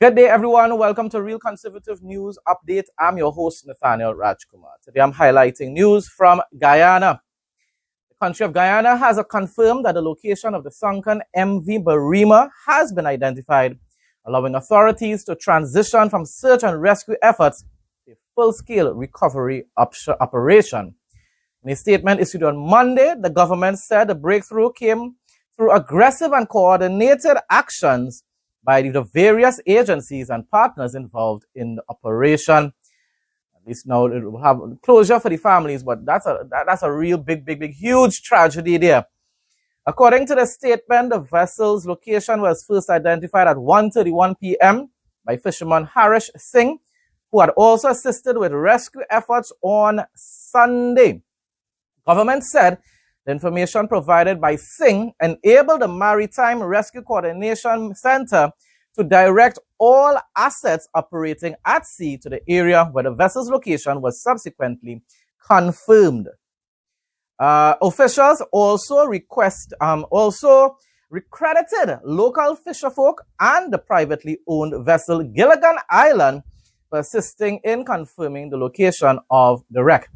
Good day, everyone. Welcome to Real Conservative News Update. I'm your host, Nathaniel Rajkumar. Today, I'm highlighting news from Guyana. The country of Guyana has confirmed that the location of the sunken MV Barima has been identified, allowing authorities to transition from search and rescue efforts to a full-scale recovery operation. In a statement issued on Monday, the government said the breakthrough came through aggressive and coordinated actions by the various agencies and partners involved in the operation. At least now it will have closure for the families, but that's a real big, huge tragedy there. According to the statement, the vessel's location was first identified at 1:31 p.m. by fisherman Harish Singh, who had also assisted with rescue efforts on Sunday. Government said the information provided by Singh enabled the Maritime Rescue Coordination Center to direct all assets operating at sea to the area where the vessel's location was subsequently confirmed. Officials also recredited local fisherfolk and the privately owned vessel Gilligan Island for assisting in confirming the location of the wreck.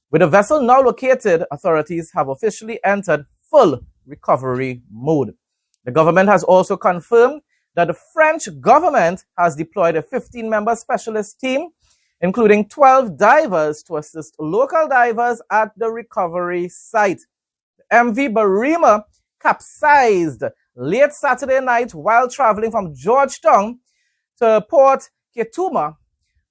With the vessel now located, authorities have officially entered full recovery mode. The government has also confirmed that the French government has deployed a 15-member specialist team, including 12 divers, to assist local divers at the recovery site. The MV Barima capsized late Saturday night while traveling from Georgetown to Port Ketuma,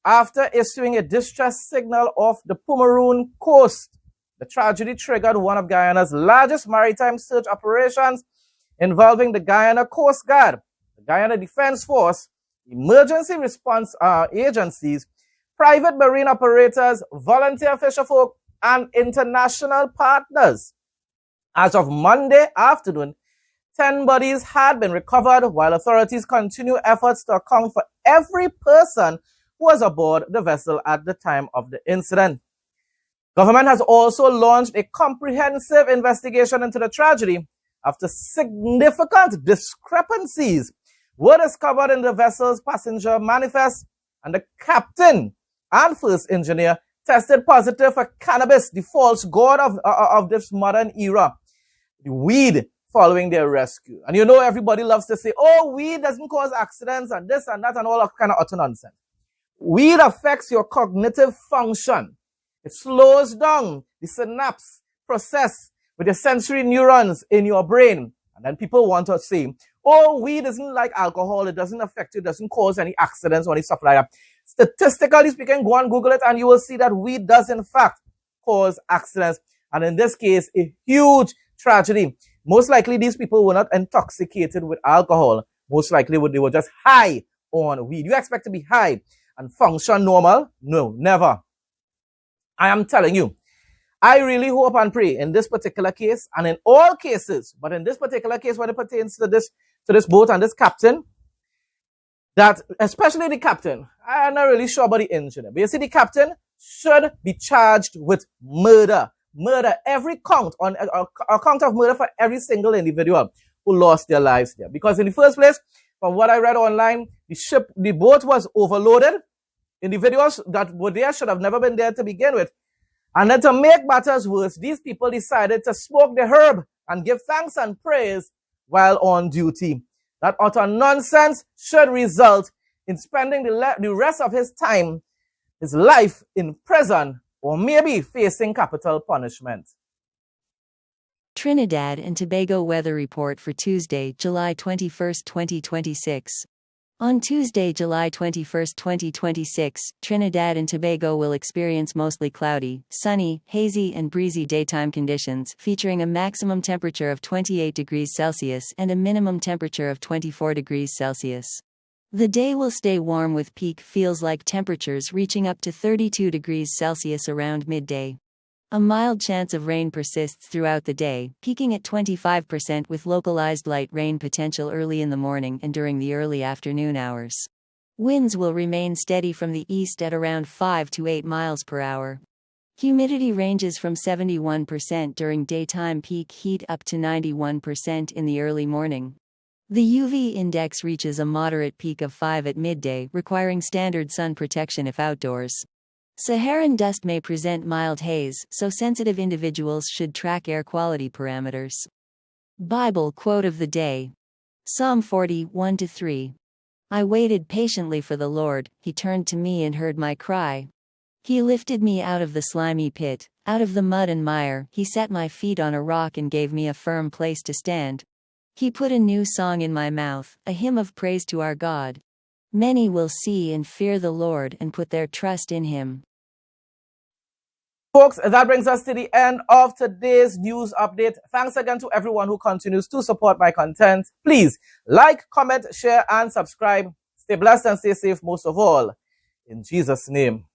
after issuing a distress signal off the Pomeroon coast. The tragedy triggered one of Guyana's largest maritime search operations involving the Guyana Coast Guard, the Guyana Defense Force, emergency response agencies, private marine operators, volunteer fisherfolk, and international partners. As of Monday afternoon, 10 bodies had been recovered, while authorities continue efforts to account for every person who was aboard the vessel at the time of the incident. Government has also launched a comprehensive investigation into the tragedy after significant discrepancies were discovered in the vessel's passenger manifest, and the captain and first engineer tested positive for cannabis, the false god of this modern era, the weed, following their rescue. And you know, everybody loves to say, oh, weed doesn't cause accidents and this and that and all that kind of utter nonsense. Weed affects your cognitive function. It slows down the synapse process with the sensory neurons in your brain. And then people want to say, oh, weed isn't like alcohol. It doesn't affect you. It doesn't cause any accidents or any stuff like that. Statistically speaking, go and Google it and you will see that weed does in fact cause accidents. And in this case, a huge tragedy. Most likely these people were not intoxicated with alcohol. Most likely they were just high on weed. You expect to be high and function normal? No, never. I am telling you, I really hope and pray in this particular case and in all cases, but in this particular case when it pertains to this boat and this captain, that especially the captain, I'm not really sure about the engineer, but you see, the captain should be charged with murder. Murder, every count on a count of murder for every single individual who lost their lives there. Because in the first place, from what I read online, the boat was overloaded. Individuals that were there should have never been there to begin with. And then to make matters worse, these people decided to smoke the herb and give thanks and praise while on duty. That utter nonsense should result in spending the rest of his time, his life in prison, or maybe facing capital punishment. Trinidad and Tobago weather report for Tuesday, July 21, 2026. On Tuesday, July 21, 2026, Trinidad and Tobago will experience mostly cloudy, sunny, hazy and breezy daytime conditions, featuring a maximum temperature of 28 degrees Celsius and a minimum temperature of 24 degrees Celsius. The day will stay warm with peak feels-like temperatures reaching up to 32 degrees Celsius around midday. A mild chance of rain persists throughout the day, peaking at 25% with localized light rain potential early in the morning and during the early afternoon hours. Winds will remain steady from the east at around 5 to 8 miles per hour. Humidity ranges from 71% during daytime peak heat up to 91% in the early morning. The UV index reaches a moderate peak of 5 at midday, requiring standard sun protection if outdoors. Saharan dust may present mild haze, so sensitive individuals should track air quality parameters. Bible quote of the day. Psalm 40, 1-3. I waited patiently for the Lord, he turned to me and heard my cry. He lifted me out of the slimy pit, out of the mud and mire, he set my feet on a rock and gave me a firm place to stand. He put a new song in my mouth, a hymn of praise to our God. Many will see and fear the Lord and put their trust in him. Folks, that brings us to the end of today's news update. Thanks again to everyone who continues to support my content. Please like, comment, share, and subscribe. Stay blessed and stay safe most of all. In Jesus' name.